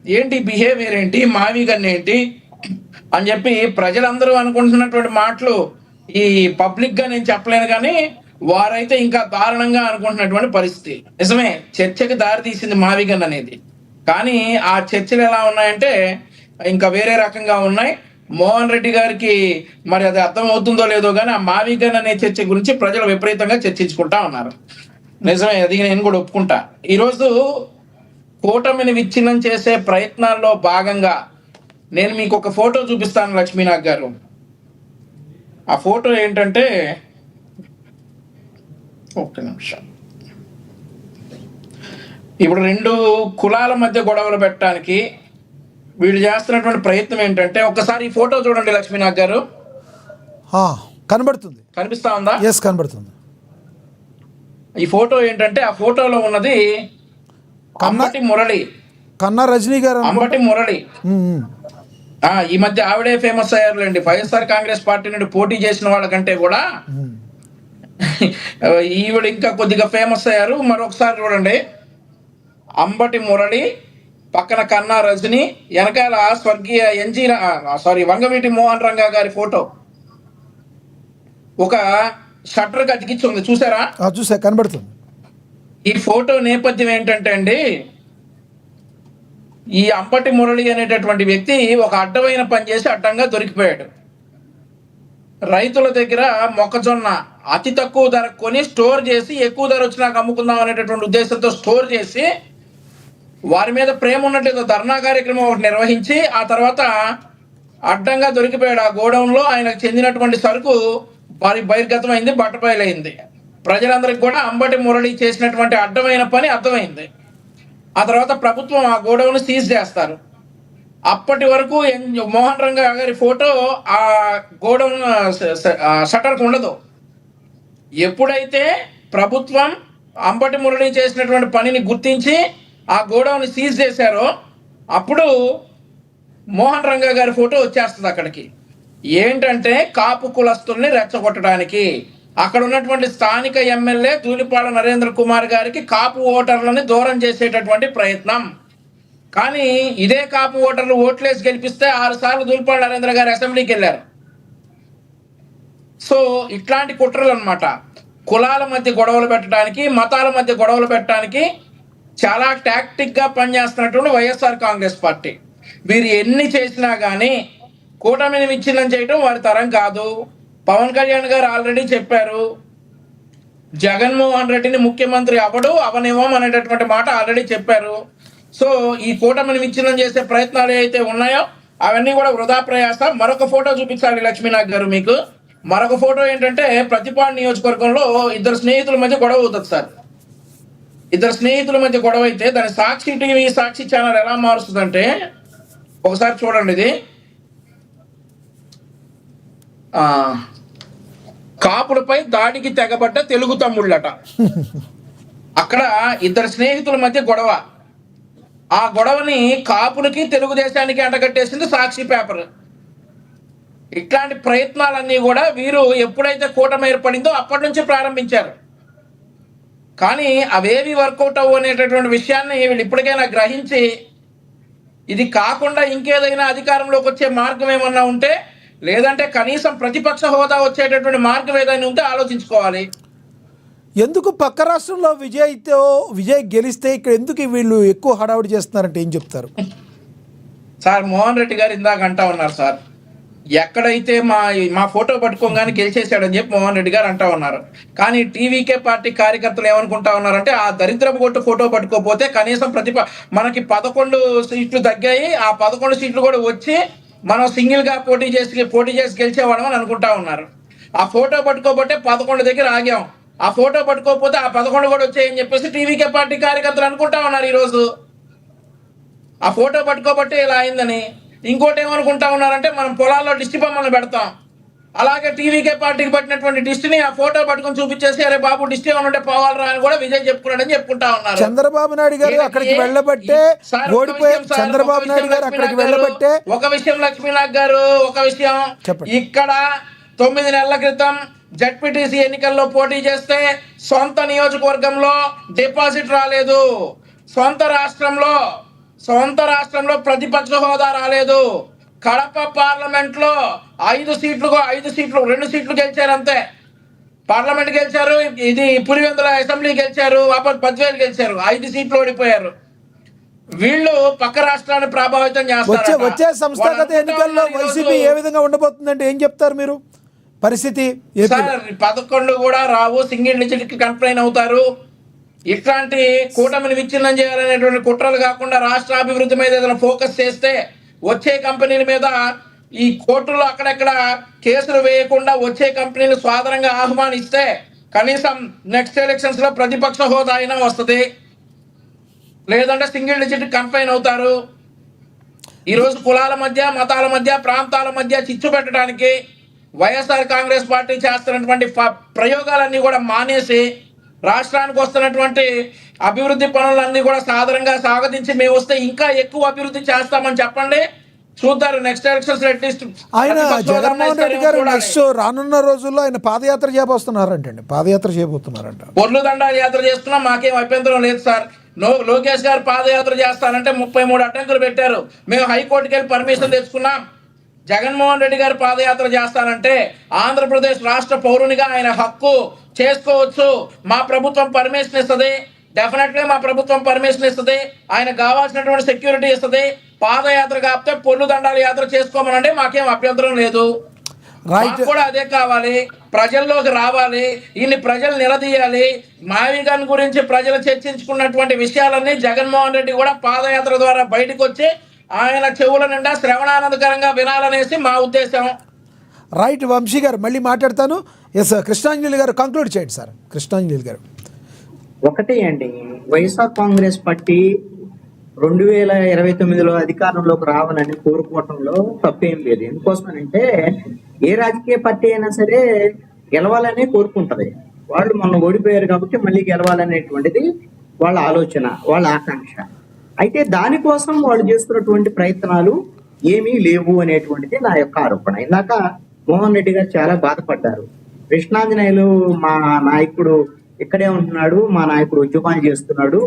ఏంటి బిహేవియర్ ఏంటి, మావి గన్ ఏంటి అని చెప్పి ప్రజలందరూ అనుకుంటున్నటువంటి మాటలు ఈ పబ్లిక్ గా నేను చెప్పలేను, కానీ వారైతే ఇంకా దారుణంగా అనుకుంటున్నటువంటి పరిస్థితి. నిజమే, చర్చకి దారి తీసింది మావి గన్ అనేది, కానీ ఆ చర్చలు ఎలా ఉన్నాయంటే ఇంకా వేరే రకంగా ఉన్నాయి. మోహన్ రెడ్డి గారికి మరి అది అర్థం అవుతుందో లేదో కానీ ఆ మావి గన్ అనే చర్చ గురించి ప్రజలు విపరీతంగా చర్చించుకుంటా ఉన్నారు. నిజమే, అది నేను కూడా ఒప్పుకుంటా. ఈరోజు కూటమిని విచ్ఛిన్నం చేసే ప్రయత్నాల్లో భాగంగా నేను మీకు ఒక ఫోటో చూపిస్తాను లక్ష్మీనాథ్ గారు. ఆ ఫోటో ఏంటంటే, ఒక్క నిమిషం, ఇప్పుడు రెండు కులాల మధ్య గొడవలు పెట్టడానికి వీళ్ళు చేస్తున్నటువంటి ప్రయత్నం ఏంటంటే, ఒక్కసారి ఈ ఫోటో చూడండి లక్ష్మీనాథ్ గారు. కనబడుతుంది, కనిపిస్తా ఉందా? ఎస్, కనబడుతుంది. ఈ ఫోటో ఏంటంటే, ఆ ఫోటోలో ఉన్నది అంబటి మురళి, కన్నా రజనీ గారు, అంబటి మురళి. ఈ మధ్య ఆవిడే ఫేమస్ అయ్యారులేండి. వైఎస్ఆర్ కాంగ్రెస్ పార్టీ నుండి పోటీ చేసిన వాళ్ళకంటే కూడా ఈవిడ ఇంకా కొద్దిగా ఫేమస్ అయ్యారు. మరొకసారి చూడండి, అంబటి మురళి పక్కన కన్నా రజని, వెనకాల స్వర్గీయ వంగవీటి మోహన్ రంగా గారి ఫోటో ఒక షట్టర్ అతికించి ఉంది, చూసారా? చూసా, కనబడుతుంది. ఈ ఫోటో నేపథ్యం ఏంటంటే అండి, ఈ అంబటి మురళి అనేటటువంటి వ్యక్తి ఒక అడ్డమైన పని చేసి అడ్డంగా దొరికిపోయాడు. రైతుల దగ్గర మొక్కజొన్న అతి తక్కువ ధర కొని స్టోర్ చేసి ఎక్కువ ధర వచ్చినాక అమ్ముకుందాం అనేటటువంటి ఉద్దేశంతో స్టోర్ చేసి వారి మీద ప్రేమ ఉన్నట్టు ధర్నా కార్యక్రమం ఒకటి నిర్వహించి ఆ తర్వాత అడ్డంగా దొరికిపోయాడు. ఆ గోడౌన్లో ఆయనకు చెందినటువంటి సరుకు బహిర్గతమైంది, బట్టబయలైంది. ప్రజలందరికీ కూడా అంబటి మురళి చేసినటువంటి అడ్డమైన పని అర్థమైంది. ఆ తర్వాత ప్రభుత్వం ఆ గోడౌన్ సీజ్ చేస్తారు. అప్పటి వరకు మోహన్ రంగా గారి ఫోటో ఆ గోడౌన్ షట్టర్కు ఉండదు. ఎప్పుడైతే ప్రభుత్వం అంబటి మురళి చేసినటువంటి పనిని గుర్తించి ఆ గోడౌన్ సీజ్ చేశారో అప్పుడు మోహన్ రంగా గారి ఫోటో వచ్చేస్తుంది అక్కడికి. ఏంటంటే కాపు కులస్తుల్ని రెచ్చగొట్టడానికి అక్కడ ఉన్నటువంటి స్థానిక ఎమ్మెల్యే ధూళిపాల నరేంద్ర కుమార్ గారికి కాపు ఓటర్లని దూరం చేసేటటువంటి ప్రయత్నం. కానీ ఇదే కాపు ఓటర్లు ఓట్లేసి గెలిపిస్తే 6 సార్లు ధూళిపాల నరేంద్ర గారు అసెంబ్లీకి వెళ్ళారు. సో ఇట్లాంటి కుట్రలు అన్నమాట. కులాల మధ్య గొడవలు పెట్టడానికి, మతాల మధ్య గొడవలు పెట్టడానికి చాలా టాక్టిక్గా పనిచేస్తున్నటువంటి వైఎస్ఆర్ కాంగ్రెస్ పార్టీ. వీరు ఎన్ని చేసినా కానీ కూటమిని విచ్ఛిన్నం చేయడం వారి తరం కాదు. పవన్ కళ్యాణ్ గారు ఆల్రెడీ చెప్పారు, జగన్మోహన్ రెడ్డిని ముఖ్యమంత్రి అవనివ్వం అనేటటువంటి మాట ఆల్రెడీ చెప్పారు. సో ఈ కూటమిని విచ్ఛిన్నం చేసే ప్రయత్నాలు ఏవైతే ఉన్నాయో అవన్నీ కూడా వృధా ప్రయాస. మరొక ఫోటో చూపించాలి లక్ష్మీనాథ్ గారు మీకు. మరొక ఫోటో ఏంటంటే, ప్రతిపాడు నియోజకవర్గంలో ఇద్దరు స్నేహితుల మధ్య గొడవ అవుతుంది సార్. ఇద్దరు స్నేహితుల మధ్య గొడవ అయితే దాని సాక్షి టీవీ, సాక్షి ఛానల్ ఎలా మారుస్తుందంటే, ఒకసారి చూడండి. ఇది కాపులపై దాడికి తెగబడ్డ తెలుగు తమ్ముళ్ళట. అక్కడ ఇద్దరు స్నేహితుల మధ్య గొడవ. ఆ గొడవని కాపులకి తెలుగుదేశానికి అంటగట్టేసింది సాక్షి పేపర్. ఇట్లాంటి ప్రయత్నాలన్నీ కూడా వీరు ఎప్పుడైతే కూటమి ఏర్పడిందో అప్పటి నుంచి ప్రారంభించారు. కానీ అవేవి వర్కౌట్ అవ్వు అనేటటువంటి విషయాన్ని వీళ్ళు ఇప్పటికైనా గ్రహించి, ఇది కాకుండా ఇంకేదైనా అధికారంలోకి వచ్చే మార్గం ఏమన్నా ఉంటే, లేదంటే కనీసం ప్రతిపక్ష హోదా వచ్చేటటువంటి మార్గం ఏదైనా ఉంటే ఆలోచించుకోవాలి. ఎందుకు పక్క రాష్ట్రంలో విజయ్ గెలిస్తే ఇక్కడ ఎందుకు వీళ్ళు ఎక్కువ హడావుడి చేస్తున్నారంటే ఏం చెప్తారు సార్? మోహన్ రెడ్డి గారు ఇందాక అంటా ఉన్నారు సార్, ఎక్కడైతే మా ఫోటో పట్టుకోగానే గెలిచేశాడని చెప్పి మోహన్ రెడ్డి గారు అంటా ఉన్నారు. కానీ టీవీకే పార్టీ కార్యకర్తలు ఏమనుకుంటా ఉన్నారంటే, ఆ దరిద్రపు కొట్టు ఫోటో పట్టుకోపోతే కనీసం మనకి 11 సీట్లు తగ్గాయి, ఆ 11 సీట్లు కూడా వచ్చి మనం సింగిల్గా పోటీ చేసి గెలిచేవాళ్ళం అని అనుకుంటా ఉన్నారు. ఆ ఫోటో పట్టుకోపోతే 11 దగ్గర ఆగాం, ఆ ఫోటో పట్టుకోకపోతే ఆ 11 కూడా వచ్చాయని చెప్పేసి టీవీకే పార్టీ కార్యకర్తలు అనుకుంటా ఉన్నారు ఈరోజు. ఆ ఫోటో పట్టుకోబట్టే ఇలా అయిందని. ఇంకోటి ఏమనుకుంటా ఉన్నారంటే, మనం పొలాల్లో దిష్టి బొమ్మలు పెడతాం, అలాగే టీవీకే పార్టీకి పట్టినటువంటి దిష్టిని ఆ ఫోటో పట్టుకొని చూపించేసి, అరే బాబు దిష్టి ఏమైనా ఉంటే పోవాలరా అని కూడా విజయ్ చెప్పుకున్నాడని చెప్పుకుంటా ఉన్నారు. చంద్రబాబు నాయుడు గారు అక్కడికి వెళ్ళబట్టే ఓడిపోయారు. చంద్రబాబు నాయుడు గారు అక్కడికి వెళ్ళబట్టే. ఒక విషయం లక్ష్మీనాథ్ గారు, ఒక విషయం, ఇక్కడ 9 నెలల క్రితం జడ్పీటీసీ ఎన్నికల్లో పోటీ చేస్తే సొంత నియోజకవర్గంలో డిపాజిట్ రాలేదు, సొంత రాష్ట్రంలో సొంత రాష్ట్రంలో ప్రతిపక్ష హోదా రాలేదు. కడప పార్లమెంట్ లో 5 సీట్లు 2 సీట్లు గెలిచారు అంతే. పార్లమెంట్ గెలిచారు, ఇది పులివెందుల అసెంబ్లీ గెలిచారు, వాపస్ 10,000 గెలిచారు, 5 సీట్లు ఓడిపోయారు. వీళ్ళు పక్క రాష్ట్రాన్ని ప్రభావితం చేస్తారు. వచ్చే సంస్థాగత ఎన్నికల్లో వైసీపీ ఏ విధంగా ఉండబోతుందంటే ఏం చెప్తారు మీరు? పరిస్థితి సార్ 11 కూడా రావు, సింగిల్ డిజిట్ కన్ఫైన్ అవుతారు. ఇట్లాంటి కూటమిని విచ్ఛిన్నం చేయాలనేటువంటి కుట్రలు కాకుండా రాష్ట్ర అభివృద్ధి మీద ఏదైనా ఫోకస్ చేస్తే, వచ్చే కంపెనీల మీద ఈ కోర్టుల్లో అక్కడెక్కడ కేసులు వేయకుండా వచ్చే కంపెనీలు స్వాధీనంగా ఆహ్వానిస్తే కనీసం నెక్స్ట్ ఎలక్షన్స్ లో ప్రతిపక్ష హోదా అయినా వస్తుంది, లేదంటే సింగిల్ డిజిట్ కన్ఫైన్ అవుతారు. ఈరోజు కులాల మధ్య, మతాల మధ్య, ప్రాంతాల మధ్య చిచ్చు పెట్టడానికి వైఎస్ఆర్ కాంగ్రెస్ పార్టీ చేస్తున్నటువంటి ప్రయోగాలన్నీ కూడా మానేసి రాష్ట్రానికి వస్తున్నటువంటి అభివృద్ధి పనులన్నీ కూడా సాధారణంగా స్వాగతించి మేము వస్తే ఇంకా ఎక్కువ అభివృద్ధి చేస్తామని చెప్పండి, చూద్దారు నెక్స్ట్ ఎలక్షన్స్ అట్లీస్ట్. ఆయన జగన్మోహన్ రెడ్డి గారు నెక్స్ట్ రానున్న రోజుల్లో ఆయన పాదయాత్ర చేయబోతున్నారంటండి, పాదయాత్ర చేయబోతున్నారంట. పొర్లు దండాల యాత్ర చేస్తున్నా మాకేం అభ్యంతరం లేదు సార్. లోకేష్ గారు పాదయాత్ర చేస్తానంటే 33 అడ్డంకులు పెట్టారు. మేము హైకోర్టుకి వెళ్ళి పర్మిషన్ తెచ్చుకున్నాం. జగన్మోహన్ రెడ్డి గారు పాదయాత్ర చేస్తానంటే ఆంధ్రప్రదేశ్ రాష్ట్ర పౌరునిగా ఆయన హక్కు చేసుకోవచ్చు. మా ప్రభుత్వం పర్మిషన్ ఇస్తుంది, డెఫినెట్లీ మా ప్రభుత్వం పర్మిషన్ ఇస్తుంది, ఆయన కావాల్సినటువంటి సెక్యూరిటీ ఇస్తుంది. పాదయాత్ర కాకపోతే పొర్లు దండాల యాత్ర చేసుకోమనండి, మాకేం అభ్యంతరం లేదు. కూడా అదే కావాలి, ప్రజల్లోకి రావాలి, ఇన్ని ప్రజలు నిలదీయాలి. మావిగన్ గురించి ప్రజలు చర్చించుకున్నటువంటి విషయాలన్నీ జగన్మోహన్ రెడ్డి కూడా పాదయాత్ర ద్వారా బయటకు వచ్చి ఆయన చెవుల నిండా శ్రవణానందకరంగా వినాలనేసి మా ఉద్దేశం. రైట్ వంశీ గారు, మళ్ళీ మాట్లాడతాను. ఎస్ కృష్ణాంజలి గారు కంక్లూడ్ చేయండి సార్. కృష్ణాంజలి గారు, ఒకటే అండి, వైఎస్ఆర్ కాంగ్రెస్ పార్టీ 2029లో అధికారంలోకి రావాలని కోరుకోవటంలో తప్పేం లేదు. ఎందుకోసమనంటే ఏ రాజకీయ పార్టీ అయినా సరే గెలవాలనే కోరుకుంటది. వాళ్ళు మొన్న ఓడిపోయారు కాబట్టి మళ్ళీ గెలవాలనేటువంటిది వాళ్ళ ఆలోచన, వాళ్ళ ఆకాంక్ష. అయితే దానికోసం వాళ్ళు చేస్తున్నటువంటి ప్రయత్నాలు ఏమీ లేవు అనేటువంటిది నా యొక్క ఆరోపణ. ఇందాక మోహన్ రెడ్డి గారు చాలా బాధపడ్డారు. కృష్ణాంజనేయులు మా నాయకుడు ఇక్కడే ఉంటున్నాడు, మా నాయకుడు ఉద్యమాలు చేస్తున్నాడు,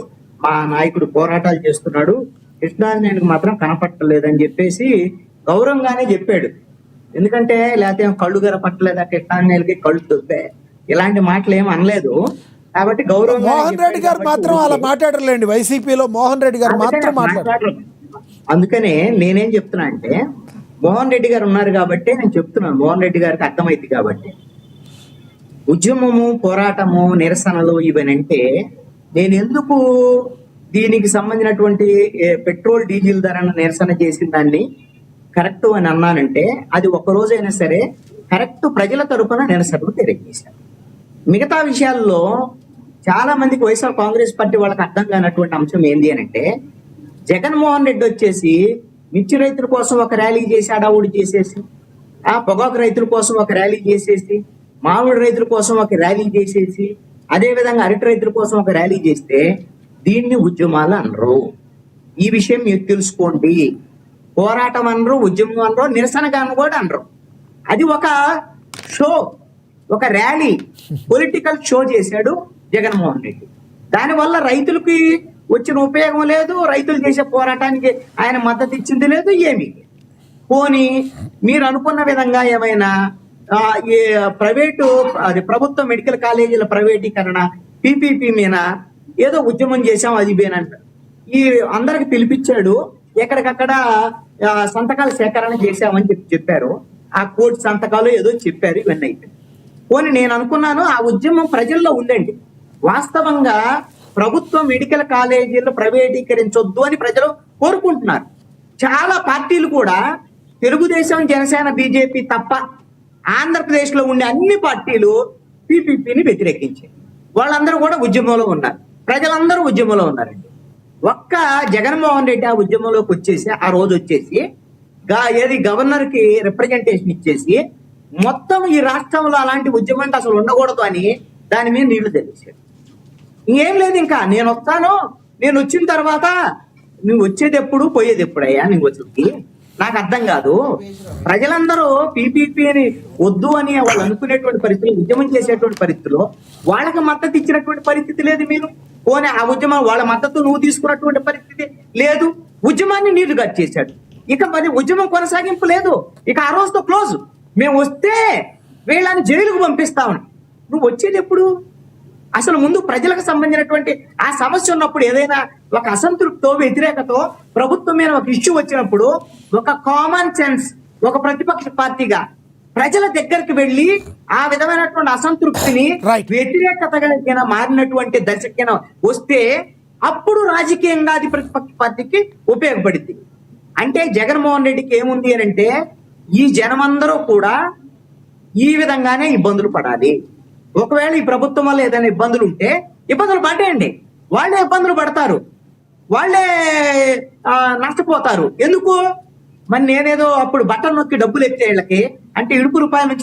మా నాయకుడు పోరాటాలు చేస్తున్నాడు, కృష్ణాంజనేయులకు మాత్రం కనపట్టలేదని చెప్పేసి గౌరవంగానే చెప్పాడు. ఎందుకంటే లేకపోతే కళ్ళు గరపట్టలేదా కృష్ణాంజనేయులకి, కళ్ళు తొప్పే, ఇలాంటి మాటలు ఏమి అనలేదు. కాబట్టి గౌరవం. మోహన్ రెడ్డి గారు మాత్రం అలా మాట్లాడలేండి, వైసీపీలో మోహన్ రెడ్డి గారు మాత్రం మాట్లాడరు. అందుకనే నేనేం చెప్తున్నా అంటే, మోహన్ రెడ్డి గారు ఉన్నారు కాబట్టి నేను చెప్తున్నాను, మోహన్ రెడ్డి గారికి అర్థమైంది కాబట్టి. ఉద్యమము, పోరాటము, నిరసనలు ఇవనంటే నేను ఎందుకు దీనికి సంబంధించినటువంటి పెట్రోల్ డీజిల్ ధరను నిరసన చేసిన దాన్ని కరెక్ట్ అని అన్నానంటే, అది ఒక రోజైనా సరే కరెక్ట్ ప్రజల తరపున నిరసనలు తెలియజేశాను. మిగతా విషయాల్లో చాలా మందికి వైఎస్ఆర్ కాంగ్రెస్ పార్టీ వాళ్ళకి అర్థం కానటువంటి అంశం ఏంటి అని అంటే, జగన్మోహన్ రెడ్డి వచ్చేసి మిర్చి రైతుల కోసం ఒక ర్యాలీ చేసి అడావుడి చేసేసి, ఆ పొగాకు రైతుల కోసం ఒక ర్యాలీ చేసేసి, మామిడి రైతుల కోసం ఒక ర్యాలీ చేసేసి, అదే విధంగా అరటి రైతుల కోసం ఒక ర్యాలీ చేస్తే దీన్ని ఉద్యమాలు అనరు. ఈ విషయం మీరు తెలుసుకోండి. పోరాటం అనరు, ఉద్యమం అనరు, నిరసనగాను కూడా అనరు. అది ఒక షో, ఒక ర్యాలీ, పొలిటికల్ షో చేశాడు జగన్మోహన్ రెడ్డి. దానివల్ల రైతులకి వచ్చిన ఉపయోగం లేదు, రైతులు చేసే పోరాటానికి ఆయన మద్దతు ఇచ్చింది లేదు, ఏమీ. పోనీ మీరు అనుకున్న విధంగా ఏమైనా ఈ ప్రైవేటు అది ప్రభుత్వ మెడికల్ కాలేజీల ప్రైవేటీకరణ, పీపీపీ మీద ఏదో ఉద్యమం చేశాం, అది బేనంట ఈ అందరికి పిలిపించాడు, ఎక్కడికక్కడ సంతకాల సేకరణ చేశామని చెప్పారు. ఆ కోర్టు సంతకాలు ఏదో చెప్పారు, ఇవన్నీ అయిపోయింది. పోనీ నేను అనుకున్నాను ఆ ఉద్యమం ప్రజల్లో ఉందండి. వాస్తవంగా ప్రభుత్వ మెడికల్ కాలేజీలు ప్రైవేటీకరించొద్దు అని ప్రజలు కోరుకుంటున్నారు. చాలా పార్టీలు కూడా, తెలుగుదేశం, జనసేన, బీజేపీ తప్ప ఆంధ్రప్రదేశ్ లో ఉండే అన్ని పార్టీలు పీపీపీని వ్యతిరేకించాయి. వాళ్ళందరూ కూడా ఉద్యమంలో ఉన్నారు, ప్రజలందరూ ఉద్యమంలో ఉన్నారండి. ఒక్క జగన్మోహన్ రెడ్డి ఆ ఉద్యమంలోకి వచ్చేసి ఆ రోజు వచ్చేసి ఏది గవర్నర్ కి రిప్రజెంటేషన్ ఇచ్చేసి మొత్తం ఈ రాష్ట్రంలో అలాంటి ఉద్యమం అంటే అసలు ఉండకూడదు అని దాని మీద నీళ్లు తెలిసాడు. ఇంకేం లేదు, ఇంకా నేను వస్తాను, నేను వచ్చిన తర్వాత నువ్వు వచ్చేది ఎప్పుడు పోయేది ఎప్పుడయ్యా, నువ్వు వచ్చి నాకు అర్థం కాదు. ప్రజలందరూ పీపీపీ అని వద్దు అని వాళ్ళు అనుకునేటువంటి పరిస్థితులు, ఉద్యమం చేసేటువంటి పరిస్థితుల్లో వాళ్ళకి మద్దతు ఇచ్చినటువంటి పరిస్థితి లేదు. మీరు పోనీ ఆ ఉద్యమం వాళ్ళ మద్దతు నువ్వు తీసుకున్నటువంటి పరిస్థితి లేదు. ఉద్యమాన్ని నీళ్లు చేశాడు. ఇక మరి ఉద్యమం కొనసాగింపు లేదు. ఇక ఆ రోజుతో క్లోజ్. మేము వస్తే వీళ్ళని జైలుకు పంపిస్తామని. నువ్వు వచ్చేది ఎప్పుడు? అసలు ముందు ప్రజలకు సంబంధించినటువంటి ఆ సమస్య ఉన్నప్పుడు, ఏదైనా ఒక అసంతృప్తితో వ్యతిరేకతో ప్రభుత్వం మీద ఒక ఇష్యూ వచ్చినప్పుడు ఒక కామన్ సెన్స్, ఒక ప్రతిపక్ష పార్టీగా ప్రజల దగ్గరికి వెళ్ళి ఆ విధమైనటువంటి అసంతృప్తిని Right. వ్యతిరేకతగా మారినటువంటి దశకైనా వస్తే అప్పుడు రాజకీయంగా అది ప్రతిపక్ష పార్టీకి ఉపయోగపడింది. అంటే జగన్మోహన్ రెడ్డికి ఏముంది అని అంటే, ఈ జనమందరూ కూడా ఈ విధంగానే ఇబ్బందులు పడాలి. ఒకవేళ ఈ ప్రభుత్వం వల్ల ఏదైనా ఇబ్బందులు ఉంటే ఇబ్బందులు పడేయండి, వాళ్ళే ఇబ్బందులు పడతారు, వాళ్ళే నష్టపోతారు. ఎందుకు? మరి నేనేదో అప్పుడు బట్టలు నొక్కి డబ్బులు ఎత్తే వీళ్ళకి అంటే ఇడుపు రూపాయల నుంచి